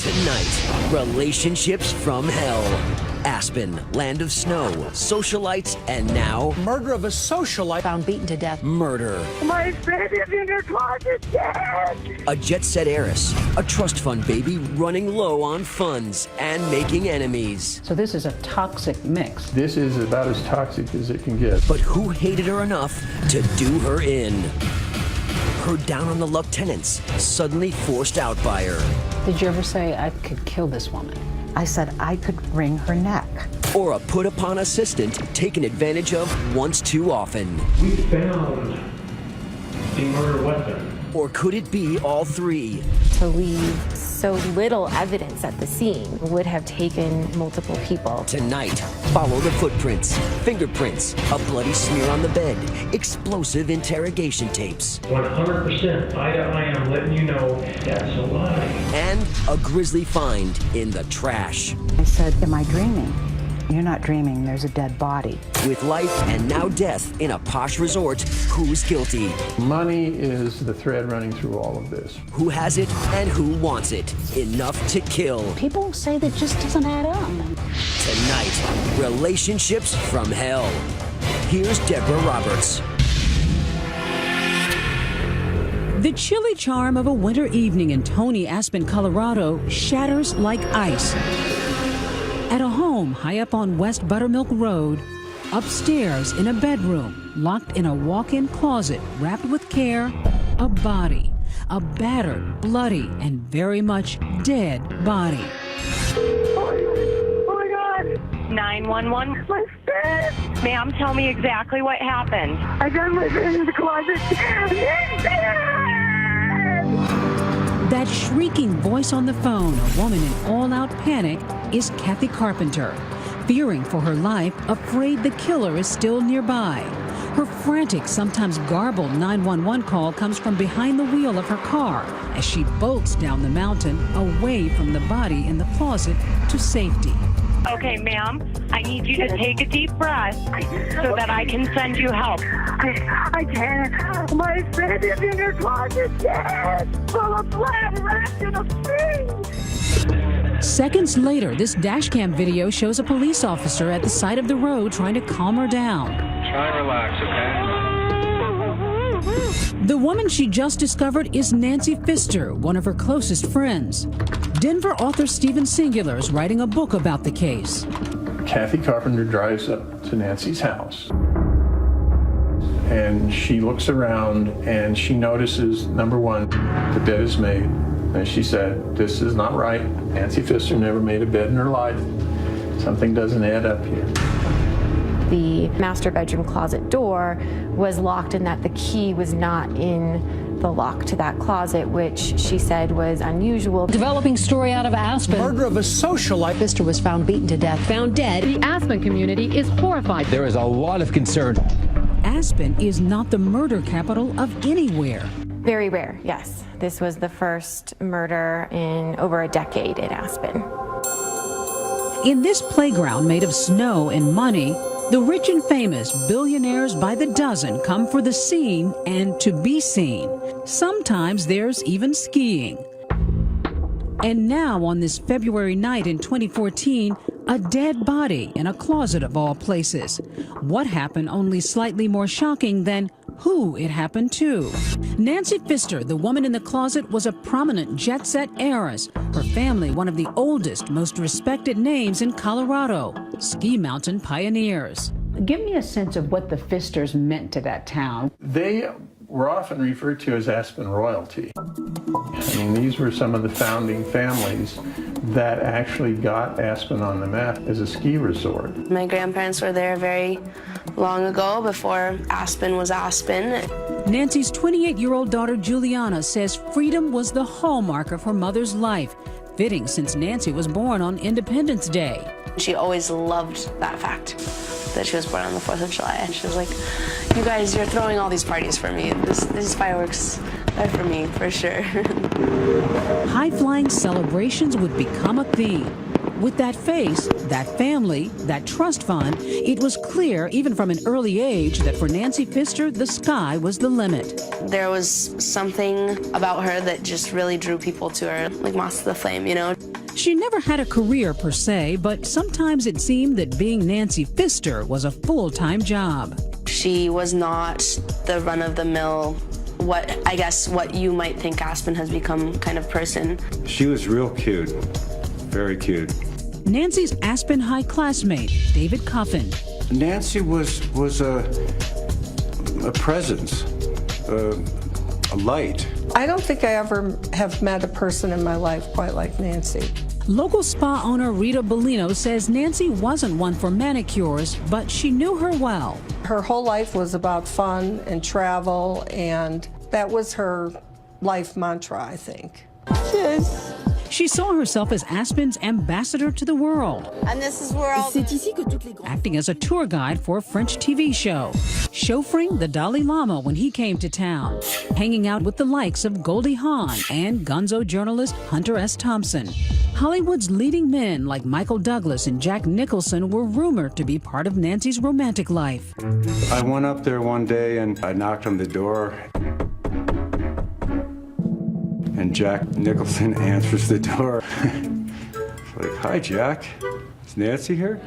Tonight, relationships from hell. Aspen, land of snow, socialites, and now Murder of a socialite. Found beaten to death. murder. My baby's in your closet, Dad! A jet-set heiress, a trust fund baby running low on funds and making enemies. So this is a toxic mix. This is about as toxic as it can get. But who hated her enough to do her in? Her down-on-the-luck tenants suddenly forced out by her. Did you ever say I could kill this woman? I said I could wring her neck. Or a put-upon assistant taken advantage of once too often. We found a murder weapon. Or could it be all three? To leave so little evidence at the scene would have taken multiple people. Tonight, follow the footprints, fingerprints, a bloody smear on the bed, explosive interrogation tapes. 100% I am letting you know that's a lie. And a grisly find in the trash. I said, am I dreaming? You're not dreaming, there's a dead body. With life and now death in a posh resort, who's guilty? Money is the thread running through all of this. Who has it and who wants it? Enough to kill. People say that just doesn't add up. Tonight, relationships from hell. Here's Deborah Roberts. The chilly charm of a winter evening in Tony, Aspen, Colorado shatters like ice. At a home high up on West Buttermilk Road, upstairs in a bedroom, locked in a walk-in closet, wrapped with care, a body. A battered, bloody, and very much dead body. Oh my God! 911. My bed! Ma'am, tell me exactly what happened. I got my bed in the closet. That shrieking voice on the phone, a woman in all-out panic, is Kathy Carpenter. Fearing for her life, afraid the killer is still nearby. Her frantic, sometimes garbled 911 call comes from behind the wheel of her car as she bolts down the mountain away from the body in the closet to safety. Okay, ma'am, I need you to take a deep breath so that I can send you help. I can't. My bed is in your closet, Dad! Full of blood wrapped in a thing! Seconds later, this dashcam video shows a police officer at the side of the road trying to calm her down. Try and relax, okay? The woman she just discovered is Nancy Pfister, one of her closest friends. Denver author Stephen Singular is writing a book about the case. Kathy Carpenter drives up to Nancy's house. And she looks around and she notices, number one, the bed is made. And she said, this is not right. Nancy Pfister never made a bed in her life. Something doesn't add up here. The master bedroom closet door was locked and that the key was not in the lock to that closet, which she said was unusual. Developing story out of Aspen. Murder of a socialite. Pfister was found beaten to death. Found dead. The Aspen community is horrified. There is a lot of concern. Aspen is not the murder capital of anywhere. Very rare, yes. This was the first murder in over a decade in Aspen. In this playground made of snow and money, the rich and famous, billionaires by the dozen come for the scene and to be seen. Sometimes there's even skiing. And now, on this February night in 2014, a dead body in a closet of all places. What happened only slightly more shocking than who it happened to. Nancy Pfister, the woman in the closet, was a prominent jet-set heiress. Her family, one of the oldest, most respected names in Colorado, ski mountain pioneers. Give me a sense of what the Pfisters meant to that town. They were often referred to as Aspen royalty. I mean, these were some of the founding families that actually got Aspen on the map as a ski resort. My grandparents were there very long ago, before Aspen was Aspen. Nancy's 28-year-old daughter Juliana says freedom was the hallmark of her mother's life, fitting since Nancy was born on Independence Day. She always loved that fact, that she was born on the 4th of July. And she was like, you guys, you're throwing all these parties for me. These fireworks are for me, for sure. High-flying celebrations would become a theme. With that face, that family, that trust fund, it was clear, even from an early age, that for Nancy Pfister, the sky was the limit. There was something about her that just really drew people to her, like moths to the flame, you know? She never had a career per se, but sometimes it seemed that being Nancy Pfister was a full-time job. She was not the run-of-the-mill, what you might think Aspen has become kind of person. She was real cute, very cute. Nancy's Aspen High classmate, David Coffin. Nancy was a presence, a light. I don't think I ever have met a person in my life quite like Nancy. Local spa owner Rita Bellino says Nancy wasn't one for manicures, but she knew her well. Her whole life was about fun and travel, and that was her life mantra, I think. Yes. She saw herself as Aspen's ambassador to the world. And this is where I'll... Acting as a tour guide for a French TV show, chauffeuring the Dalai Lama when he came to town, hanging out with the likes of Goldie Hawn and gonzo journalist Hunter S. Thompson. Hollywood's leading men like Michael Douglas and Jack Nicholson were rumored to be part of Nancy's romantic life. I went up there one day and I knocked on the door. And Jack Nicholson answers the door. It's like, hi, Jack. Is Nancy here?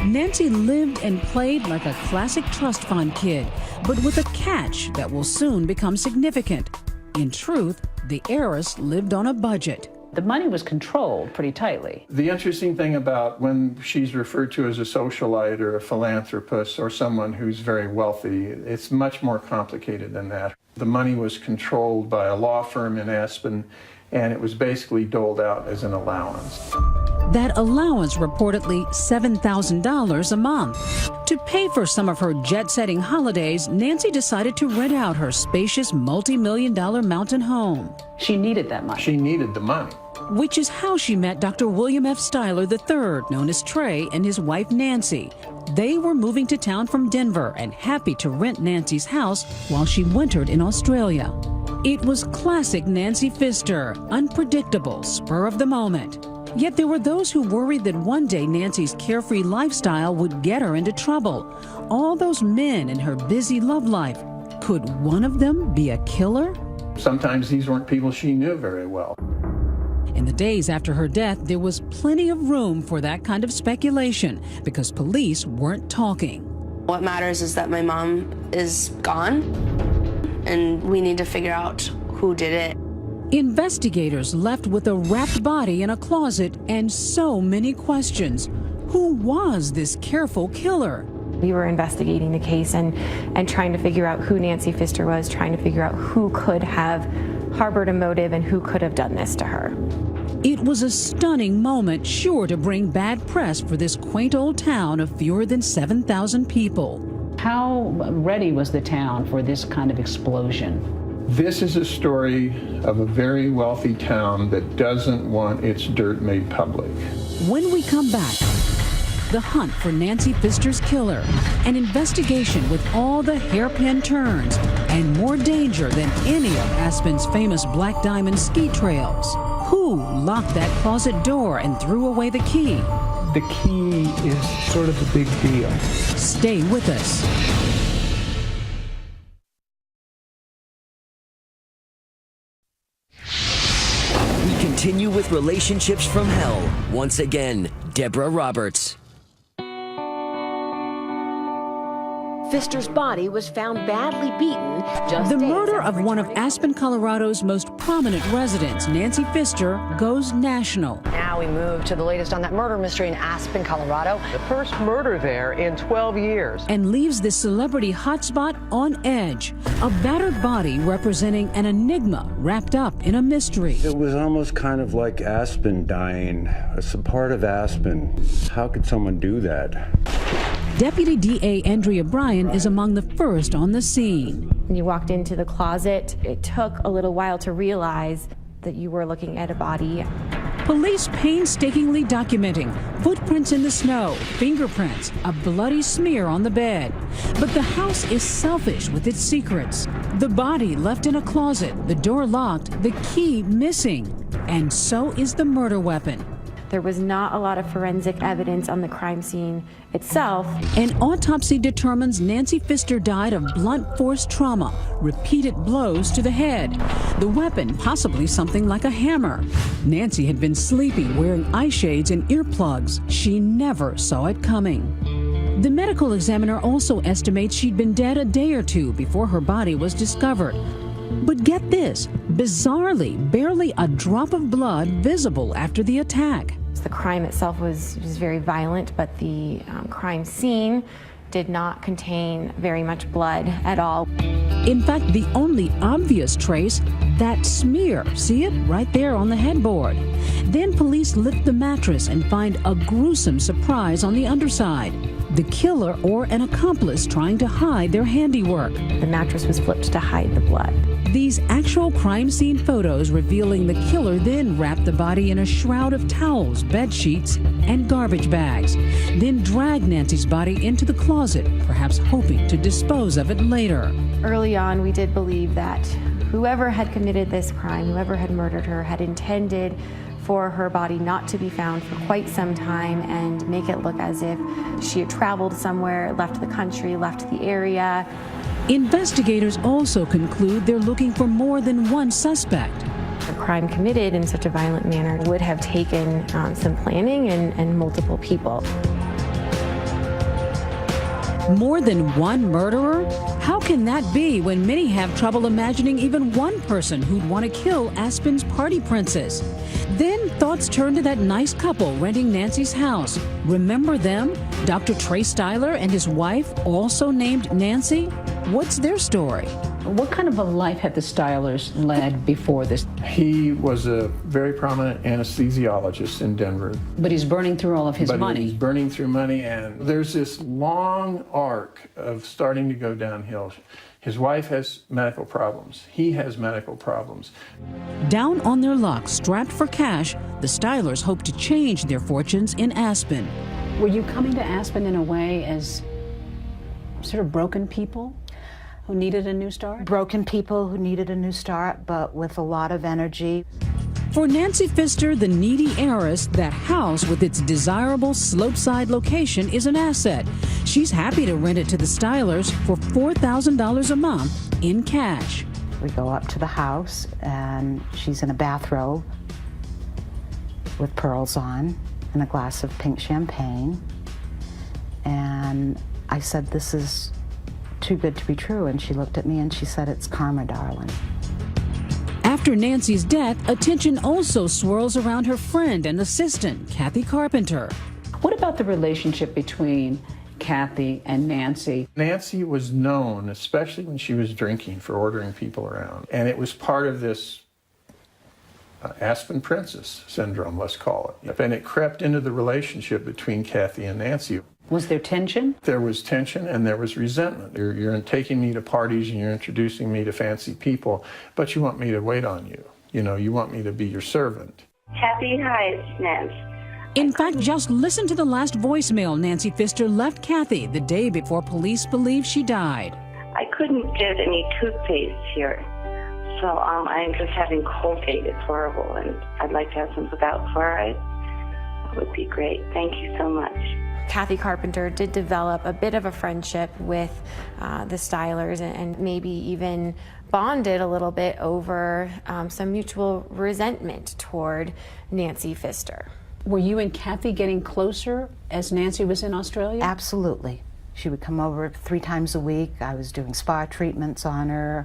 Nancy lived and played like a classic trust fund kid, but with a catch that will soon become significant. In truth, the heiress lived on a budget. The money was controlled pretty tightly. The interesting thing about when she's referred to as a socialite or a philanthropist or someone who's very wealthy, it's much more complicated than that. The money was controlled by a law firm in Aspen, and it was basically doled out as an allowance. That allowance reportedly $7,000 a month. To pay for some of her jet-setting holidays, Nancy decided to rent out her spacious multi-million-dollar mountain home. She needed that money. She needed the money. Which is how she met Dr. William F. Styler III, known as Trey, and his wife Nancy. They were moving to town from Denver and happy to rent Nancy's house while she wintered in Australia. It was classic Nancy Pfister, unpredictable, spur of the moment. Yet there were those who worried that one day Nancy's carefree lifestyle would get her into trouble. All those men in her busy love life. Could one of them be a killer? Sometimes these weren't people she knew very well. In the days after her death, there was plenty of room for that kind of speculation because police weren't talking. What matters is that my mom is gone, and we need to figure out who did it. Investigators left with a wrapped body in a closet and so many questions. Who was this careful killer? We were investigating the case and trying to figure out who Nancy Pfister was, trying to figure out who could have harbored a motive and who could have done this to her. It was a stunning moment, sure to bring bad press for this quaint old town of fewer than 7,000 people. How ready was the town for this kind of explosion? This is a story of a very wealthy town that doesn't want its dirt made public. When we come back, the hunt for Nancy Pfister's killer, an investigation with all the hairpin turns and more danger than any of Aspen's famous Black Diamond ski trails. Who locked that closet door and threw away the key? The key is sort of a big deal. Stay with us. We continue with Relationships from Hell. Once again, Deborah Roberts. Pfister's body was found badly beaten just The days murder after of one of returning. Aspen, Colorado's most prominent residents, Nancy Pfister, goes national. Now we move to the latest on that murder mystery in Aspen, Colorado. The first murder there in 12 years. And leaves this celebrity hotspot on edge. A battered body representing an enigma wrapped up in a mystery. It was almost kind of like Aspen dying. It's a part of Aspen. How could someone do that? Deputy DA Andrea Bryan is among the first on the scene. When you walked into the closet, it took a little while to realize that you were looking at a body. Police painstakingly documenting footprints in the snow, fingerprints, a bloody smear on the bed. But the house is selfish with its secrets. The body left in a closet, the door locked, the key missing. And so is the murder weapon. There was not a lot of forensic evidence on the crime scene itself. An autopsy determines Nancy Pfister died of blunt force trauma, repeated blows to the head. The weapon, possibly something like a hammer. Nancy had been sleeping, wearing eye shades and earplugs. She never saw it coming. The medical examiner also estimates she'd been dead a day or two before her body was discovered. But get this, bizarrely, barely a drop of blood visible after the attack. The crime itself was very violent, but the crime scene did not contain very much blood at all. In fact, the only obvious trace, that smear. See it? Right there on the headboard. Then police lift the mattress and find a gruesome surprise on the underside. The killer or an accomplice trying to hide their handiwork. The mattress was flipped to hide the blood. These actual crime scene photos revealing the killer then wrapped the body in a shroud of towels, bed sheets, and garbage bags. Then dragged Nancy's body into the closet, perhaps hoping to dispose of it later. Early on, we did believe that whoever had committed this crime, whoever had murdered her, had intended for her body not to be found for quite some time and make it look as if she had traveled somewhere, left the country, left the area. Investigators also conclude they're looking for more than one suspect. A crime committed in such a violent manner would have taken some planning and multiple people. More than one murderer? How can that be when many have trouble imagining even one person who'd want to kill Aspen's party princess? Then thoughts turn to that nice couple renting Nancy's house. Remember them? Dr. Trey Styler and his wife, also named Nancy? What's their story? What kind of a life had the Stylers led before this? He was a very prominent anesthesiologist in Denver. But he's burning through all of his money. He's burning through money, and there's this long arc of starting to go downhill. His wife has medical problems. He has medical problems. Down on their luck, strapped for cash, the Stylers hope to change their fortunes in Aspen. Were you coming to Aspen in a way as sort of broken people who needed a new start? Broken people who needed a new start, but with a lot of energy. For Nancy Pfister, the needy heiress, that house with its desirable slopeside location is an asset. She's happy to rent it to the Stylers for $4,000 a month in cash. We go up to the house, and she's in a bathrobe with pearls on and a glass of pink champagne. And I said, "This is too good to be true." And she looked at me and she said, "It's karma, darling." After Nancy's death, attention also swirls around her friend and assistant, Kathy Carpenter. What about the relationship between Kathy and Nancy? Nancy was known, especially when she was drinking, for ordering people around. And it was part of this Aspen Princess syndrome, let's call it. And it crept into the relationship between Kathy and Nancy. Was there tension? There was tension and there was resentment. You're taking me to parties and you're introducing me to fancy people, but you want me to wait on you. You know, you want me to be your servant. Kathy, hi, it's Nancy. In fact, just listen to the last voicemail Nancy Pfister left Kathy the day before police believe she died. I couldn't get any toothpaste here, so I'm just having Colgate. It's horrible, and I'd like to have some without fluoride. That would be great. Thank you so much. Kathy Carpenter did develop a bit of a friendship with the Stylers and maybe even bonded a little bit over some mutual resentment toward Nancy Pfister. Were you and Kathy getting closer as Nancy was in Australia? Absolutely. She would come over 3 times a week. I was doing spa treatments on her.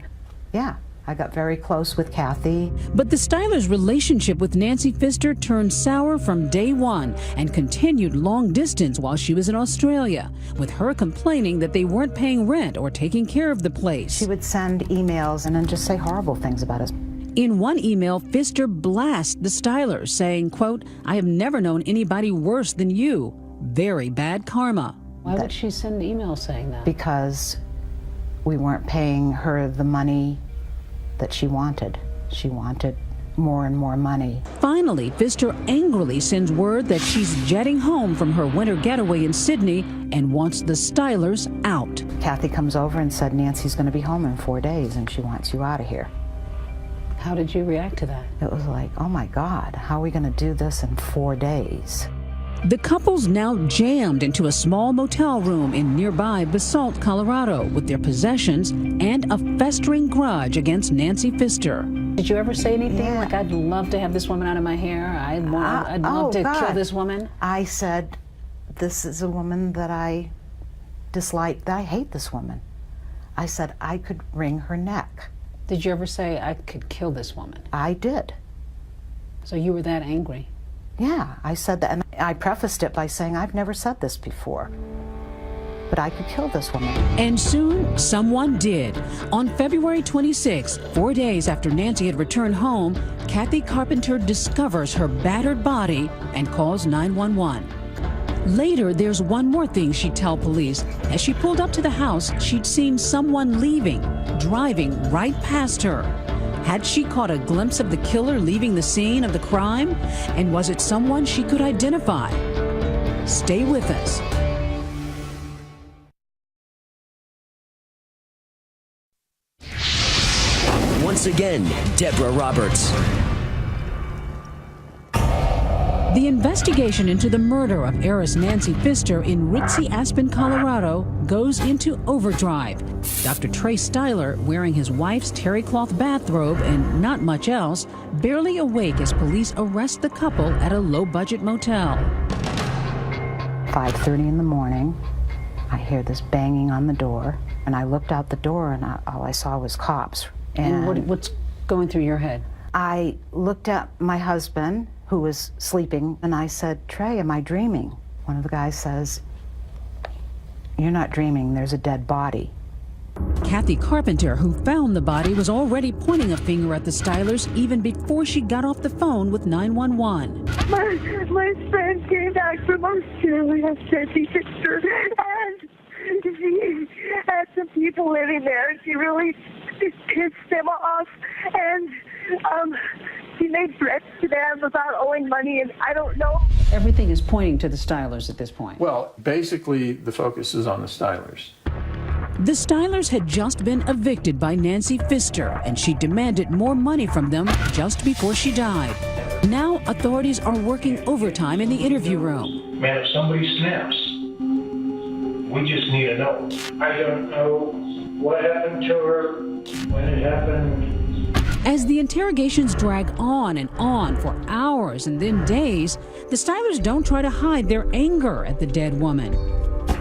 Yeah, I got very close with Kathy. But the Stylers' relationship with Nancy Pfister turned sour from day one and continued long distance while she was in Australia, with her complaining that they weren't paying rent or taking care of the place. She would send emails and then just say horrible things about us. In one email, Pfister blasts the Stylers, saying, quote, "I have never known anybody worse than you. Very bad karma." Why would she send emails saying that? Because we weren't paying her the money that she wanted. She wanted more and more money. Finally, Pfister angrily sends word that she's jetting home from her winter getaway in Sydney and wants the Stylers out. Kathy comes over and said, "Nancy's going to be home in 4 days and she wants you out of here." How did you react to that? It was like, oh my God, how are we going to do this in 4 days? The couple's now jammed into a small motel room in nearby Basalt, Colorado, with their possessions and a festering grudge against Nancy Pfister. Did you ever say anything like, I'd love to have this woman out of my hair, I'd love to kill this woman? I said, this is a woman that I dislike, that I hate this woman. I said, I could wring her neck. Did you ever say, I could kill this woman? I did. So you were that angry? Yeah, I said that, and I prefaced it by saying, I've never said this before, but I could kill this woman. And soon, someone did. On February 26, 4 days after Nancy had returned home, Kathy Carpenter discovers her battered body and calls 911. Later, there's one more thing she'd tell police. As she pulled up to the house, she'd seen someone leaving, driving right past her. Had she caught a glimpse of the killer leaving the scene of the crime? And was it someone she could identify? Stay with us. Once again, Deborah Roberts. The investigation into the murder of heiress Nancy Pfister in ritzy Aspen, Colorado, goes into overdrive. Dr. Trey Styler, wearing his wife's terry cloth bathrobe and not much else, barely awake as police arrest the couple at a low-budget motel. 5:30 in the morning, I hear this banging on the door, and I looked out the door, and all I saw was cops. And what's going through your head? I looked at my husband, who was sleeping, and I said, Trey, am I dreaming? One of the guys says, you're not dreaming, there's a dead body. Kathy Carpenter, who found the body, was already pointing a finger at the Stylers even before she got off the phone with 911. My friend came back from Australia, Nancy Pfister, and she had some people living there, and she really pissed them off, and she made threats to them about owing money, and I don't know. Everything is pointing to the Stylers at this point. Well, basically, the focus is on the Stylers. The Stylers had just been evicted by Nancy Pfister, and she demanded more money from them just before she died. Now, authorities are working overtime in the interview room. Man, if somebody snaps, we just need to know. I don't know what happened to her, when it happened. As the interrogations drag on and on for hours and then days, the Stylers don't try to hide their anger at the dead woman.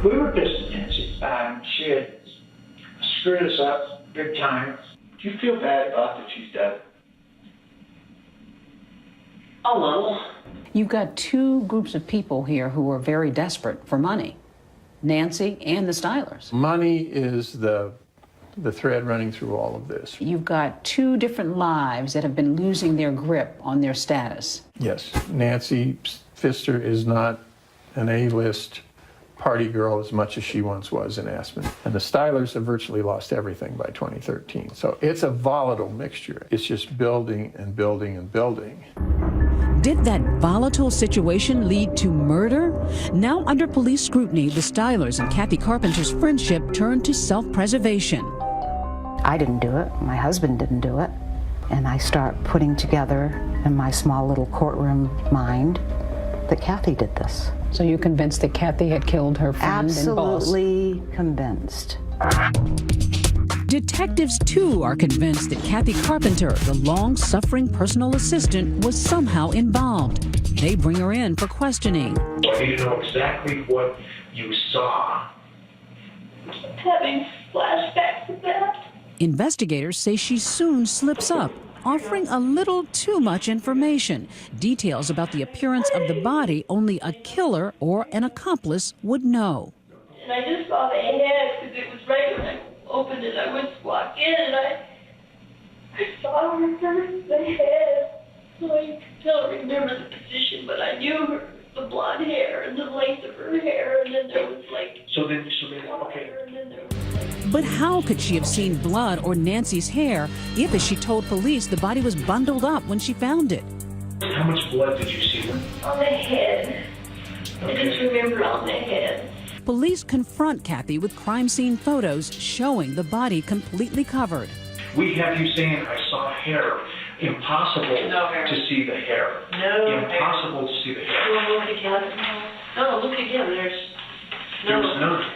We were pissed at Nancy. She had screwed us up big time. Do you feel bad about that she's dead? A little. You've got two groups of people here who are very desperate for money. Nancy and the Stylers. Money is the thread running through all of this. You've got two different lives that have been losing their grip on their status. Yes, Nancy Pfister is not an A-list party girl as much as she once was in Aspen. And the Stylers have virtually lost everything by 2013. So it's a volatile mixture. It's just building and building and building. Did that volatile situation lead to murder? Now under police scrutiny, the Stylers and Kathy Carpenter's friendship turned to self-preservation. I didn't do it, my husband didn't do it, and I start putting together in my small little courtroom mind that Kathy did this. So you're convinced that Kathy had killed her friend and boss? Absolutely convinced. Detectives, too, are convinced that Kathy Carpenter, the long-suffering personal assistant, was somehow involved. They bring her in for questioning. So I need to know exactly what you saw. Having flashbacks of that. Investigators say she soon slips up, offering a little too much information. Details about the appearance of the body only a killer or an accomplice would know. And I just saw the head because it was right when I opened it. I went to walk in and I saw her first, the head. So I don't remember the position, but I knew her, the blonde hair and the length of her hair, and then there was like... So then, okay. And then there was But how could she have seen blood or Nancy's hair if, as she told police, the body was bundled up when she found it? How much blood did you see? on the head. Okay. I just remember on the head. Police confront Kathy with crime scene photos showing the body completely covered. We have you saying, I saw hair impossible to see the hair. Impossible to see the hair. Look again. No, look again. There's none.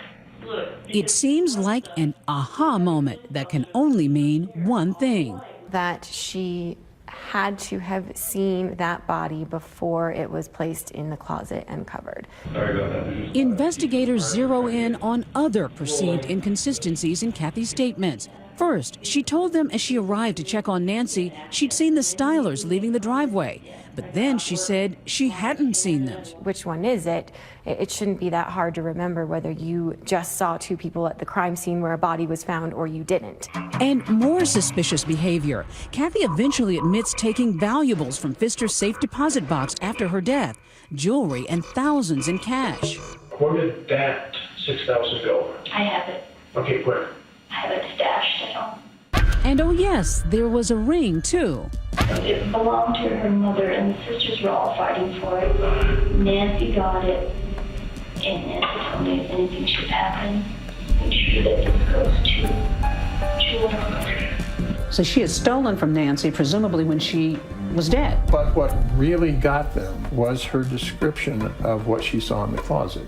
Look. It seems like an aha moment that can only mean one thing. That she had to have seen that body before it was placed in the closet and covered. Investigators zero in on other perceived inconsistencies in Kathy's statements. First, she told them as she arrived to check on Nancy, she'd seen the Stylers leaving the driveway. But then she said she hadn't seen them. Which one is it? It shouldn't be that hard to remember whether you just saw two people at the crime scene where a body was found or you didn't. And more suspicious behavior. Kathy eventually admits taking valuables from Pfister's safe deposit box after her death, jewelry and thousands in cash. Where did that $6,000 go? I have it. Okay, where? I have it stashed at home. And oh yes, there was a ring too. It belonged to her mother, and the sisters were all fighting for it. Nancy got it, and Nancy told me if anything should happen, make sure that this goes to her mother. So she had stolen from Nancy, presumably when she was dead. But what really got them was her description of what she saw in the closet.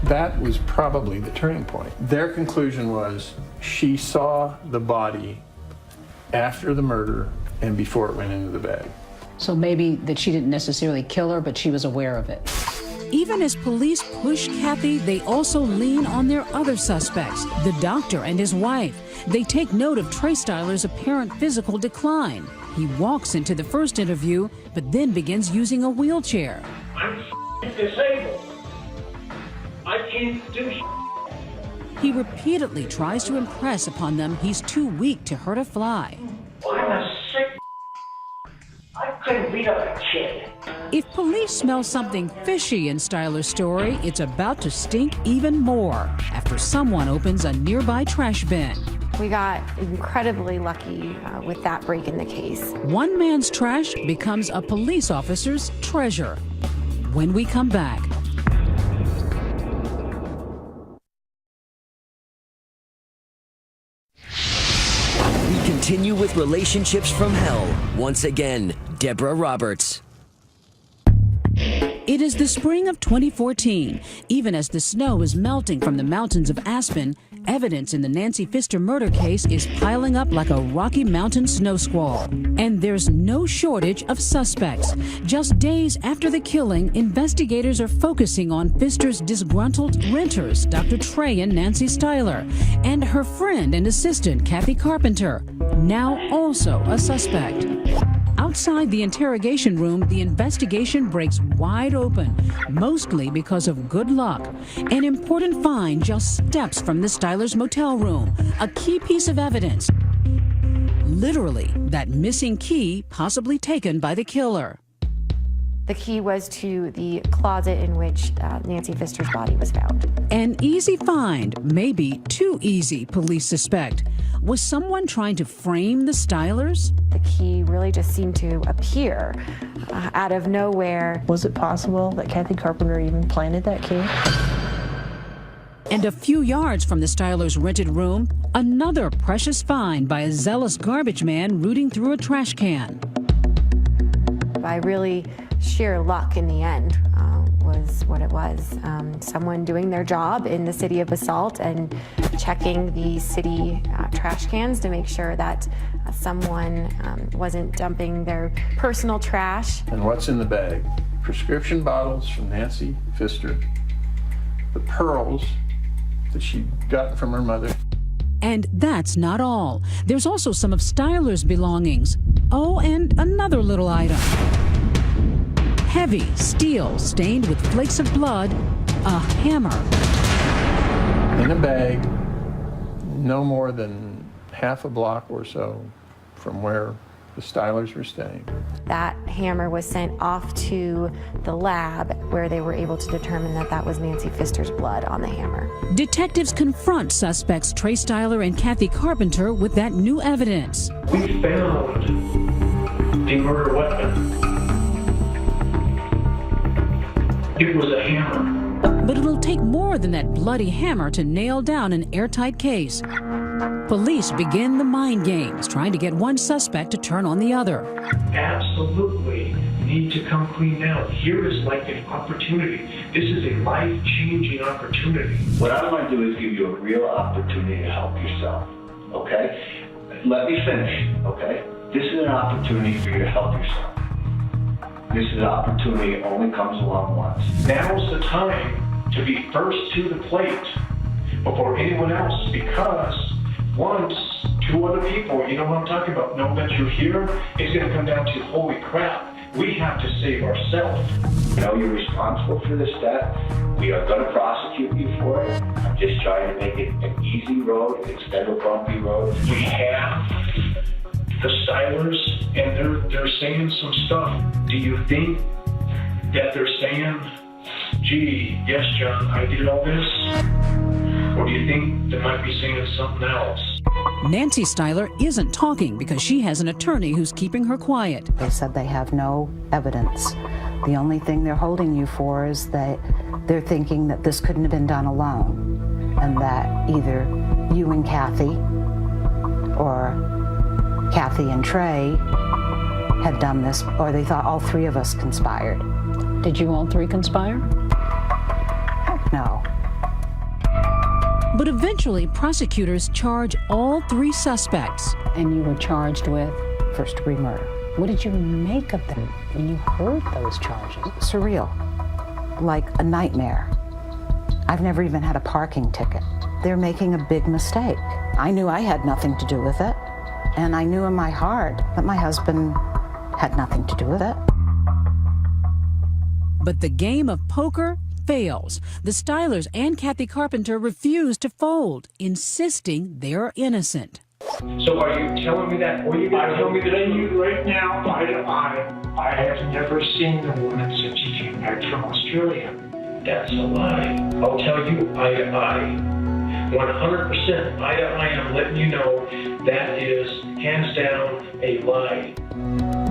That was probably the turning point. Their conclusion was she saw the body after the murder and before it went into the bag. So maybe that she didn't necessarily kill her, but she was aware of it. Even as police push Kathy, they also lean on their other suspects, the doctor and his wife. They take note of Trey Styler's apparent physical decline. He walks into the first interview, but then begins using a wheelchair. I'm disabled. I can't do shit. He repeatedly tries to impress upon them he's too weak to hurt a fly. I'm a sick. I couldn't beat up a kid. If police smell something fishy in Styler's story, it's about to stink even more after someone opens a nearby trash bin. We got incredibly lucky with that break in the case. One man's trash becomes a police officer's treasure. When we come back. We continue with Relationships from Hell. Once again, Deborah Roberts. It is the spring of 2014. Even as the snow is melting from the mountains of Aspen, evidence in the Nancy Pfister murder case is piling up like a Rocky Mountain snow squall. And there's no shortage of suspects. Just days after the killing, investigators are focusing on Pfister's disgruntled renters, Dr. Trey and Nancy Styler, and her friend and assistant, Kathy Carpenter, now also a suspect. Outside the interrogation room, the investigation breaks wide open, mostly because of good luck. An important find just steps from the Stylers' motel room, a key piece of evidence. Literally, that missing key possibly taken by the killer. The key was to the closet in which Nancy Pfister's body was found. An easy find, maybe too easy, police suspect. Was someone trying to frame the Stylers? The key really just seemed to appear out of nowhere. Was it possible that Kathy Carpenter even planted that key? And a few yards from the Stylers' rented room, another precious find by a zealous garbage man rooting through a trash can. By really sheer luck in the end was what it was. Someone doing their job in the city of Basalt and checking the city trash cans to make sure that someone wasn't dumping their personal trash. And what's in the bag? Prescription bottles from Nancy Pfister, the pearls that she'd gotten from her mother. And that's not all. There's also some of Styler's belongings. Oh, and another little item. Heavy steel stained with flakes of blood, a hammer. In a bag, no more than half a block or so from where the Stylers were staying. That hammer was sent off to the lab where they were able to determine that that was Nancy Pfister's blood on the hammer. Detectives confront suspects Trey Styler and Kathy Carpenter with that new evidence. We found the murder weapon. It was a hammer. But it'll take more than that bloody hammer to nail down an airtight case. police begin the mind games, trying to get one suspect to turn on the other. Absolutely need to come clean now. Here is like an opportunity. This is a life-changing opportunity. What I want to do is give you a real opportunity to help yourself, okay? Let me finish, okay? This is an opportunity for you to help yourself. This is an opportunity that only comes along once. Now's the time to be first to the plate before anyone else, because once two other people, you know what I'm talking about, know that you're here, it's going to come down to, holy crap, we have to save ourselves. You know you're responsible for this death. We are going to prosecute you for it. I'm just trying to make it an easy road instead of a bumpy road. We have the stylers, and they're saying some stuff. Do you think that they're saying, gee, yes, John, I did all this? Or do you think they might be saying something else? Nancy Styler isn't talking because she has an attorney who's keeping her quiet. They said they have no evidence. The only thing they're holding you for is that they're thinking that this couldn't have been done alone, and that either you and Kathy or Kathy and Trey had done this, or they thought all three of us conspired. Did you all three conspire? No. But eventually, prosecutors charge all three suspects. And you were charged with first-degree murder. What did you make of them when you heard those charges? Surreal. Like a nightmare. I've never even had a parking ticket. They're making a big mistake. I knew I had nothing to do with it, and I knew in my heart that my husband had nothing to do with it. But the game of poker fails. The Stylers and Kathy Carpenter refuse to fold, insisting they're innocent. So are you telling me that, or are you going to tell me that you right now, I have never seen the woman since she came back from Australia? That's a lie. I'll tell you, eye to eye. 100% eye to eye, I'm letting you know that is hands down a lie.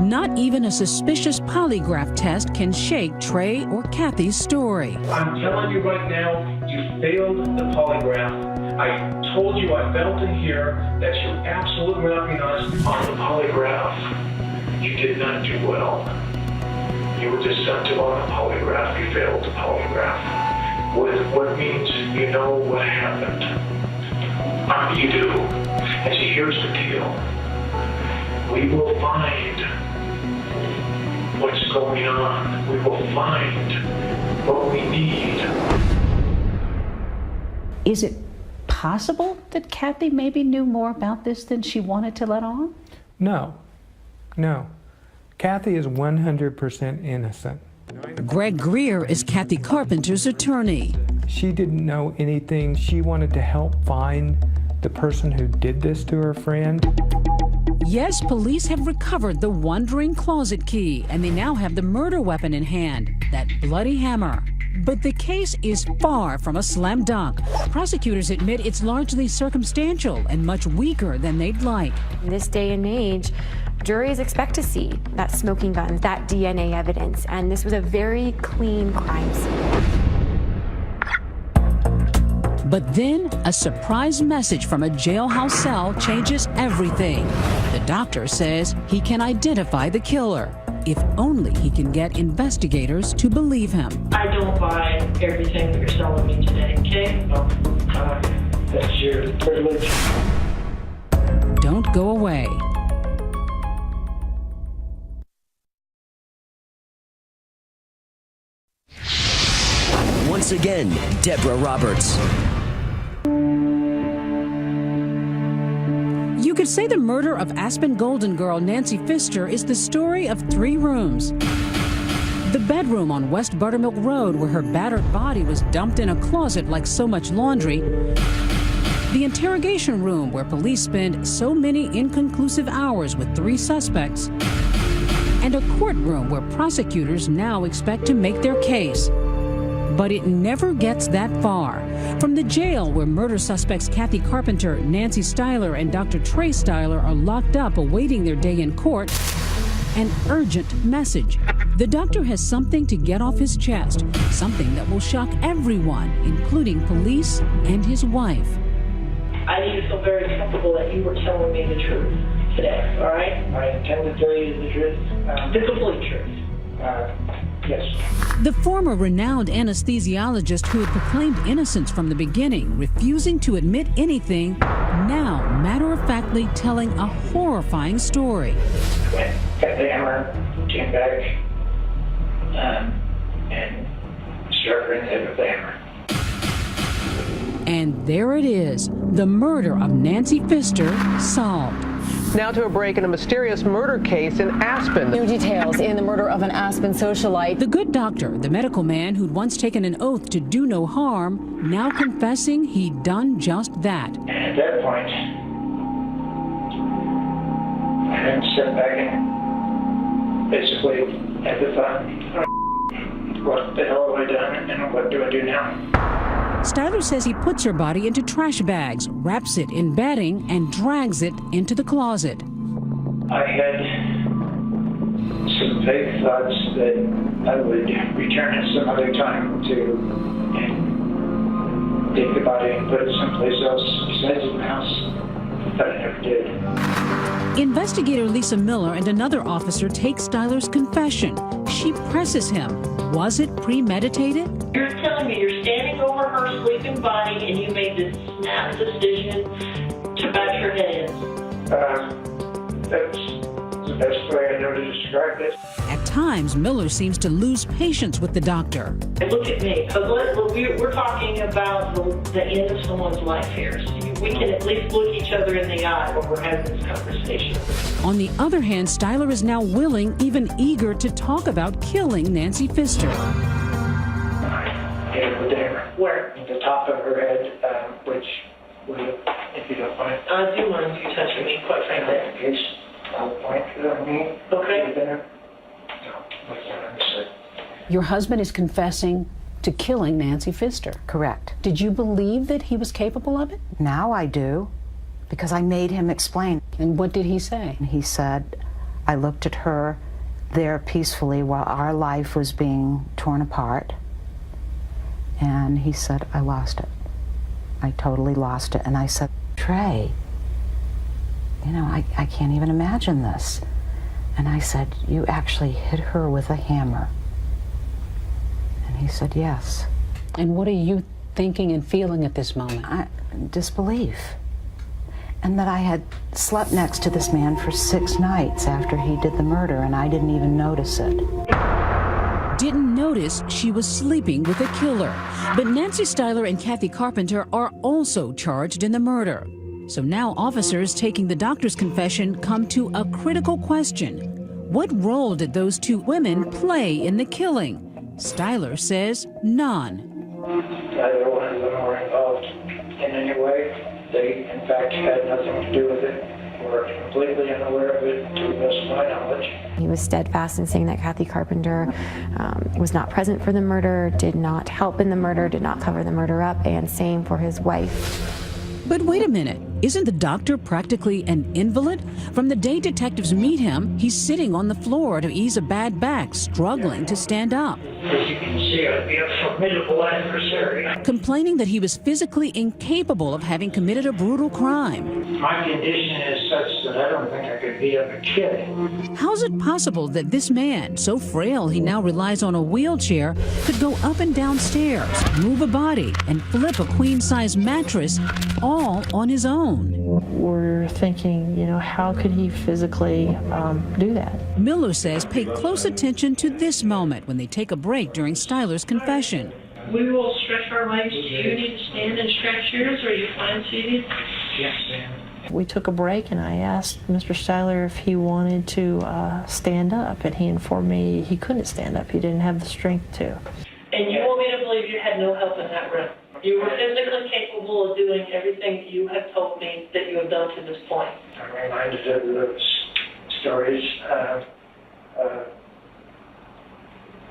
Not even a suspicious polygraph test can shake Trey or Kathy's story. I'm telling you right now, you failed the polygraph. I told you, I felt in here that you absolutely were not being honest on the polygraph. You did not do well. You were deceptive on the polygraph. You failed the polygraph. What means you know what happened. You do. And see, here's the deal. We will find what's going on. We will find what we need. Is it possible that Kathy maybe knew more about this than she wanted to let on? No. Kathy is 100% innocent. Greg Greer is Kathy Carpenter's attorney. She didn't know anything. She wanted to help find the person who did this to her friend. Yes, police have recovered the wandering closet key, and they now have the murder weapon in hand, that bloody hammer. But the case is far from a slam dunk. Prosecutors admit it's largely circumstantial and much weaker than they'd like. In this day and age, juries expect to see that smoking gun, that DNA evidence, and this was a very clean crime scene. But then, a surprise message from a jailhouse cell changes everything. The doctor says he can identify the killer, if only he can get investigators to believe him. I don't buy everything that you're selling me today, okay? That's your privilege. Don't go away. Once again, Deborah Roberts. You could say the murder of Aspen Golden Girl Nancy Pfister is the story of three rooms. The bedroom on West Buttermilk Road, where her battered body was dumped in a closet like so much laundry. The interrogation room, where police spend so many inconclusive hours with three suspects. And a courtroom where prosecutors now expect to make their case. But it never gets that far. From the jail where murder suspects Kathy Carpenter, Nancy Styler, and Dr. Trey Styler are locked up awaiting their day in court, an urgent message. The doctor has something to get off his chest, something that will shock everyone, including police and his wife. I need to feel very comfortable that you were telling me the truth today, all right? I intend to tell you the truth. The complete truth. Yes. The former renowned anesthesiologist who had proclaimed innocence from the beginning, refusing to admit anything, now matter-of-factly telling a horrifying story. Got the hammer, came back, and struck her in the head with the hammer. And there it is, the murder of Nancy Pfister solved. Now to a break in a mysterious murder case in Aspen. New details in the murder of an Aspen socialite. The good doctor, the medical man who'd once taken an oath to do no harm, now confessing he'd done just that. And at that point, I had to step back and basically had the thought, what the hell have I done and what do I do now? Styler says he puts her body into trash bags, wraps it in bedding, and drags it into the closet. I had some vague thoughts that I would return at some other time and take the body and put it someplace else besides the house, but I never did. Investigator Lisa Miller and another officer take Styler's confession. She presses him. Was it premeditated? You're telling me you're standing over her sleeping body and you made this snap decision to bash her head in? That's the best way I know to describe this. At times, Miller seems to lose patience with the doctor. And look at me. We're talking about the end of someone's life here. So we can at least look each other in the eye when we're having this conversation. On the other hand, Styler is now willing, even eager, to talk about killing Nancy Pfister. I hit her with the hammer. Where? At the top of her head, which, if you don't mind. I do mind you touching me, quite frankly. I'll point to me. Okay. Your husband is confessing to killing Nancy Pfister. Correct. Did you believe that he was capable of it? Now I do, because I made him explain. And what did he say? He said, I looked at her there peacefully while our life was being torn apart, and he said, I lost it. I totally lost it. And I said, Trey, you know, I can't even imagine this. And I said, you actually hit her with a hammer. And he said, yes. And what are you thinking and feeling at this moment? Disbelief. And that I had slept next to this man for 6 nights after he did the murder, and I didn't even notice it. Didn't notice she was sleeping with a killer. But Nancy Styler and Kathy Carpenter are also charged in the murder. So now officers taking the doctor's confession come to a critical question. What role did those 2 women play in the killing? Styler says none. Neither one of them were involved in any way. They, in fact, had nothing to do with it. Were completely unaware of it, to the best of my knowledge. He was steadfast in saying that Kathy Carpenter was not present for the murder, did not help in the murder, did not cover the murder up, and same for his wife. But wait a minute, isn't the doctor practically an invalid? From the day detectives meet him, he's sitting on the floor to ease a bad back, struggling to stand up. As you can see, I'd be a formidable adversary. Complaining that he was physically incapable of having committed a brutal crime. My condition is such that I don't think I could beat up a kid. How's it possible that this man, so frail he now relies on a wheelchair, could go up and down stairs, move a body, and flip a queen-size mattress all on his own? We're thinking, you know, how could he physically do that? Miller says pay close attention to this moment when they take a break during Styler's confession. We will stretch our legs. Do you need to stand and stretch yours, or are you fine seated? Yes, ma'am. We took a break and I asked Mr. Styler if he wanted to stand up, and he informed me he couldn't stand up. He didn't have the strength to. And you want me to believe you had no help in that room? You were physically capable of doing everything that you have told me that you have done to this point. I'm reminded of those stories of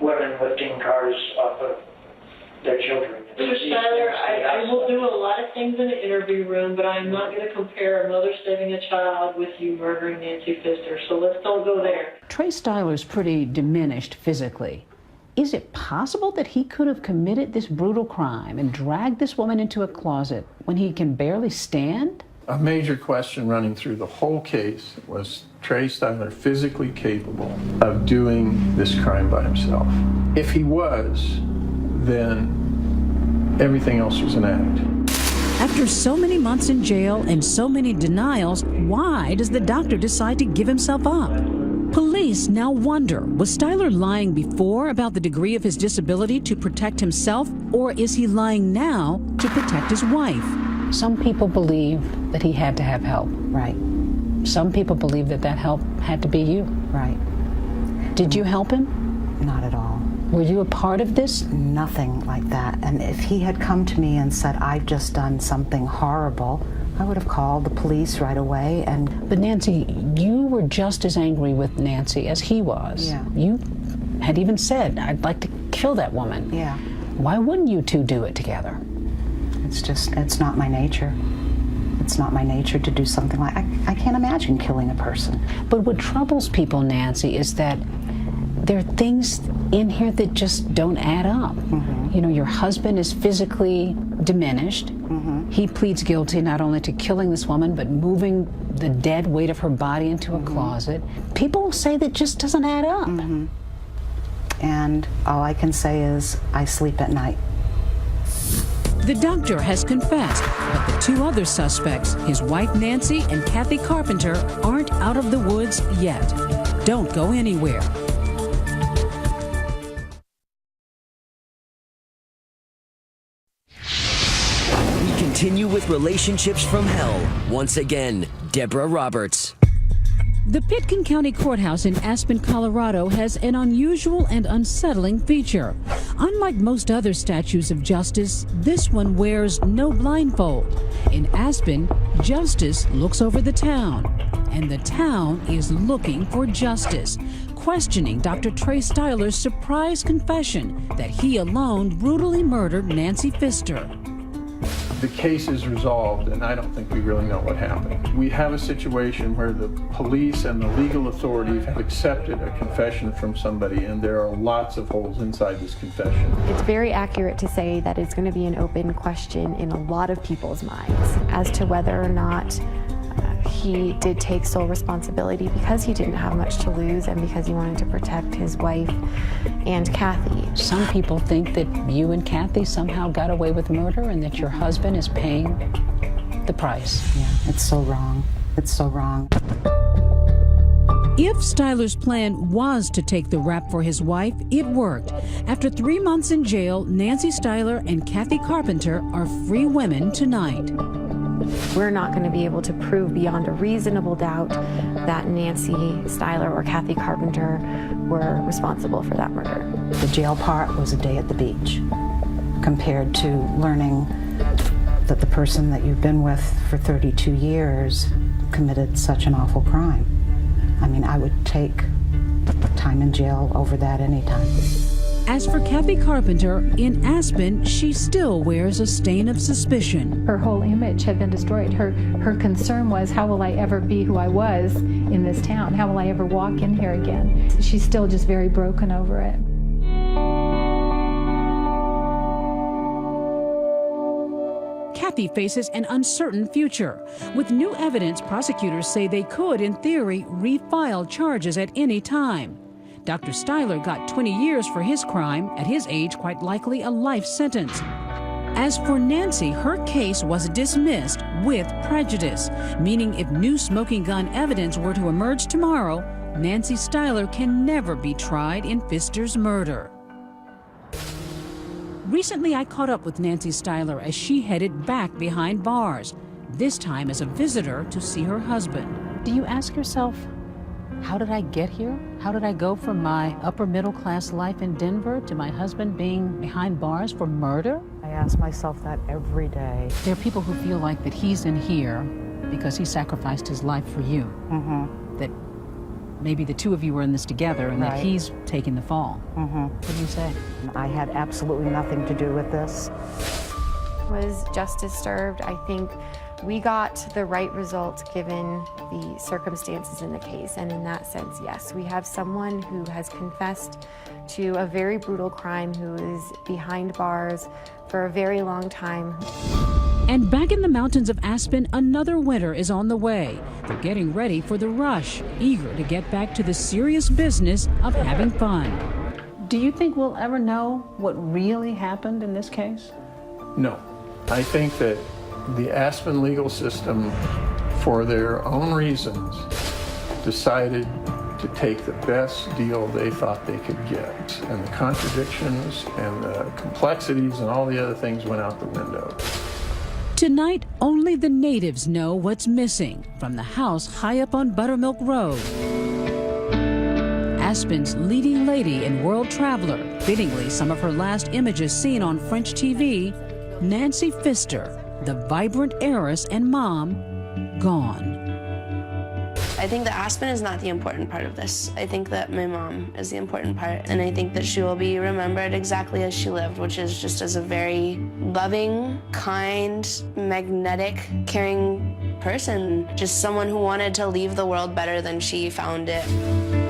women lifting cars off of their children. Mr. Styler, I will do a lot of things in the interview room, but I'm not going to compare a mother saving a child with you murdering Nancy Pfister, so let's don't go there. Trey Styler's pretty diminished physically. Is it possible that he could have committed this brutal crime and dragged this woman into a closet when he can barely stand? A major question running through the whole case was Trey Styler physically capable of doing this crime by himself? If he was, then everything else was an act. After so many months in jail and so many denials, why does the doctor decide to give himself up? Police now wonder, was Styler lying before about the degree of his disability to protect himself, or is he lying now to protect his wife? Some people believe that he had to have help. Right. Some people believe that that help had to be you. Right. Did you help him? Not at all. Were you a part of this? Nothing like that. And if he had come to me and said, I've just done something horrible, I would have called the police right away. But Nancy, you were just as angry with Nancy as he was. Yeah. You had even said, I'd like to kill that woman. Yeah. Why wouldn't you two do it together? It's not my nature. It's not my nature to do something like, I can't imagine killing a person. But what troubles people, Nancy, is that there are things in here that just don't add up. Mm-hmm. You know, your husband is physically diminished. Mm-hmm. He pleads guilty not only to killing this woman, but moving the dead weight of her body into a closet. People say that just doesn't add up. Mm-hmm. And all I can say is I sleep at night. The doctor has confessed, but the two other suspects, his wife Nancy and Kathy Carpenter, aren't out of the woods yet. Don't go anywhere. We continue with Relationships from Hell. Once again, Deborah Roberts. The Pitkin County Courthouse in Aspen, Colorado has an unusual and unsettling feature. Unlike most other statues of justice, this one wears no blindfold. In Aspen, justice looks over the town, and the town is looking for justice, questioning Dr. Trey Styler's surprise confession that he alone brutally murdered Nancy Pfister. The case is resolved, and I don't think we really know what happened. We have a situation where the police and the legal authorities have accepted a confession from somebody, and there are lots of holes inside this confession. It's very accurate to say that it's going to be an open question in a lot of people's minds as to whether or not he did take sole responsibility because he didn't have much to lose and because he wanted to protect his wife and Kathy. Some people think that you and Kathy somehow got away with murder and that your husband is paying the price. Yeah, it's so wrong. It's so wrong. If Styler's plan was to take the rap for his wife, it worked. After 3 months in jail, Nancy Styler and Kathy Carpenter are free women tonight. We're not going to be able to prove beyond a reasonable doubt that Nancy Styler or Kathy Carpenter were responsible for that murder. The jail part was a day at the beach compared to learning that the person that you've been with for 32 years committed such an awful crime. I mean, I would take time in jail over that anytime. As for Kathy Carpenter, in Aspen, she still wears a stain of suspicion. Her whole image had been destroyed. Her concern was, how will I ever be who I was in this town? How will I ever walk in here again? She's still just very broken over it. Kathy faces an uncertain future. With new evidence, prosecutors say they could, in theory, refile charges at any time. Dr. Styler got 20 years for his crime, at his age quite likely a life sentence. As for Nancy, her case was dismissed with prejudice, meaning if new smoking gun evidence were to emerge tomorrow, Nancy Styler can never be tried in Pfister's murder. Recently, I caught up with Nancy Styler as she headed back behind bars, this time as a visitor to see her husband. Do you ask yourself, how did I get here? How did I go from my upper middle class life in Denver to my husband being behind bars for murder? I ask myself that every day. There are people who feel like that he's in here because he sacrificed his life for you. Mm-hmm. That maybe the two of you were in this together and Right. that he's taking the fall. Mm-hmm. What do you say? I had absolutely nothing to do with this. Was justice served? I think we got the right result given the circumstances in the case, and in that sense, yes, we have someone who has confessed to a very brutal crime, who is behind bars for a very long time. And back in the mountains of Aspen, another winter is on the way. They're getting ready for the rush, eager to get back to the serious business of having fun. Do you think we'll ever know what really happened in this case? No. I think that the Aspen legal system, for their own reasons, decided to take the best deal they thought they could get. And the contradictions and the complexities and all the other things went out the window. Tonight, only the natives know what's missing from the house high up on Buttermilk Road. Aspen's leading lady and world traveler, fittingly some of her last images seen on French TV, Nancy Pfister, the vibrant heiress and mom, gone. I think that Aspen is not the important part of this. I think that my mom is the important part, and I think that she will be remembered exactly as she lived, which is just as a very loving, kind, magnetic, caring person. Just someone who wanted to leave the world better than she found it.